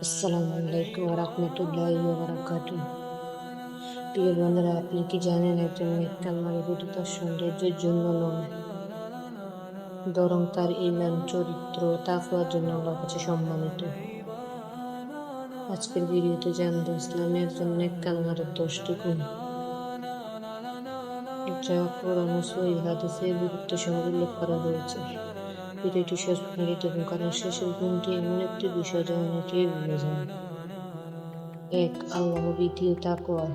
আসসালামু আলাইকুম ওয়া রাহমাতুল্লাহি ওয়া বারাকাতুহু। প্রিয় বন্ধুরা, আপনি কি জানেন একজন নেককার নারী শুধু তার সৌন্দর্যের জন্য নয়, বরং তার ঈমান, চরিত্র ও তাকওয়ার জন্য আল্লাহর কাছে সম্মানিত। আজকের ভিডিওতে জানবো ইসলামে একজন নেককার নারীর 10টি গুণ, যা কোরআন ও সহিহ হাদিসে গুরুত্বের সঙ্গে উল্লেখ করা হয়েছে। ভিডিওটি শেষ পর্যন্ত দেখুন, কারণ শেষের গুণটি এমন একটি বিষয় যা অনেকেই ভুলে যান। 1. আল্লাহ ভীতি ও তাকওয়া।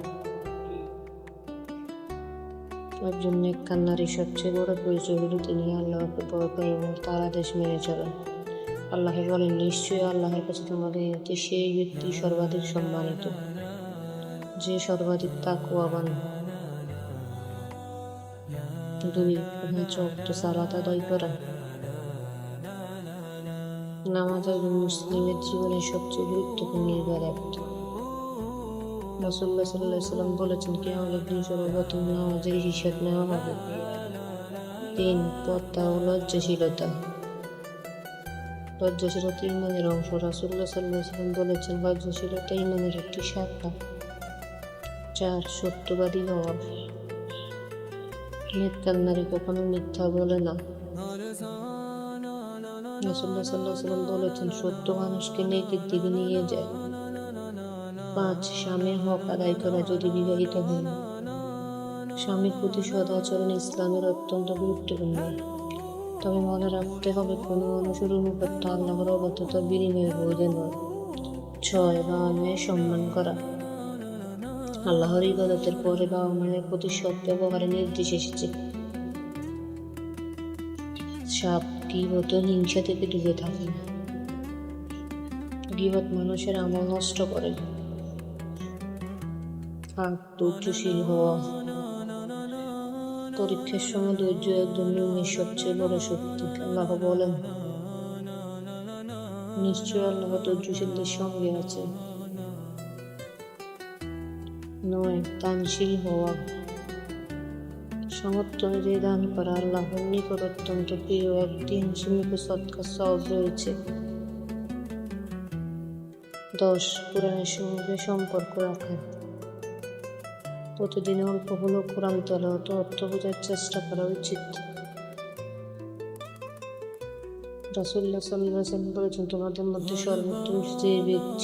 একজন নেককার নারীর সবচেয়ে বড় পরিচয় হলো তিনি আল্লাহকে ভয় করেন এবং তার আদেশ মেনে চলেন। আল্লাহ বলেন, নিশ্চয়ই আল্লাহর কাছে তোমাদের নিকট সেই ব্যক্তি সর্বাধিক সম্মানিত যে সর্বাধিক তাকওয়াবান। 2. 5 ওয়াক্ত সালাত আদায় করা। নামাজ একজন মুসলিমের জীবনের সবচেয়ে গুরুত্বপূর্ণ ইবাদত। রাসূলুল্লাহ সাল্লাল্লাহু আলাইহি ওয়াসাল্লাম বলেছেন, কিয়ামতের দিন সর্বপ্রথম নামাজের হিসাব নেওয়া হবে। 3. পর্দা ও লজ্জাশীলতা। লজ্জাশীলতা ঈমানের অংশ। রাসূলুল্লাহ সাল্লাল্লাহু আলাইহি ওয়াসাল্লাম বলেছেন, লজ্জাশীলতা ঈমানের একটি শাখা। 4. সত্যবাদী হওয়া। নেককার নারী কখনো মিথ্যা বলে না। রাসূলুল্লাহ সাল্লাল্লাহু আলাইহি ওয়াসাল্লাম বলেছেন, সত্য মানুষকে নেকির দিকে নিয়ে যায়। 5. স্বামীর হক আদায় করা যদি বিবাহিত হন। স্বামীর প্রতি সদাচরণ ইসলামের অত্যন্ত গুরুত্বপূর্ণ, তবে মনে রাখতে হবে কোনো মানুষের অনুগত্য আল্লাহর অবাধ্যতার বিনিময়ে বৈধ নয়। 6. বাবা মায়ের সম্মান করা। আল্লাহর ইবাদতের পরে বাবা মায়ের প্রতি সৎ ব্যবহারের নির্দেশ এসেছে। 7. গীবত ও হিংসা থেকে দূরে থাকুন। গীবত মানুষের আমল নষ্ট করে। 8. ধৈর্যশীল হওয়া। পরীক্ষার সময় ধৈর্য একজন মুমিনের সবচেয়ে বড় শক্তি। আল্লাহ বলেন, নিশ্চয়ই আল্লাহ ধৈর্যশীলদের সঙ্গে আছে। 9. দানশীল হওয়া। সামর্থ্য অনুযায়ী দান করা আল্লাহর নিকট অত্যন্ত প্রিয়। একদিন সীমিত সদকার সওয়াব রয়েছে। 10. কোরআনের সঙ্গে সম্পর্ক রাখা। প্রতিদিন অল্প হলেও কোরআন তেলাওয়াত ও অর্থ বোঝার চেষ্টা করা উচিত। রাসূলুল্লাহ সাল্লাল্লাহু আলাইহি ওয়াসাল্লাম বলেছেন, তোমাদের মধ্যে সর্বোত্তম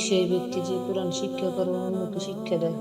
সেই ব্যক্তি যে কোরআন শিক্ষা করে অন্যকে শিক্ষা দেয়।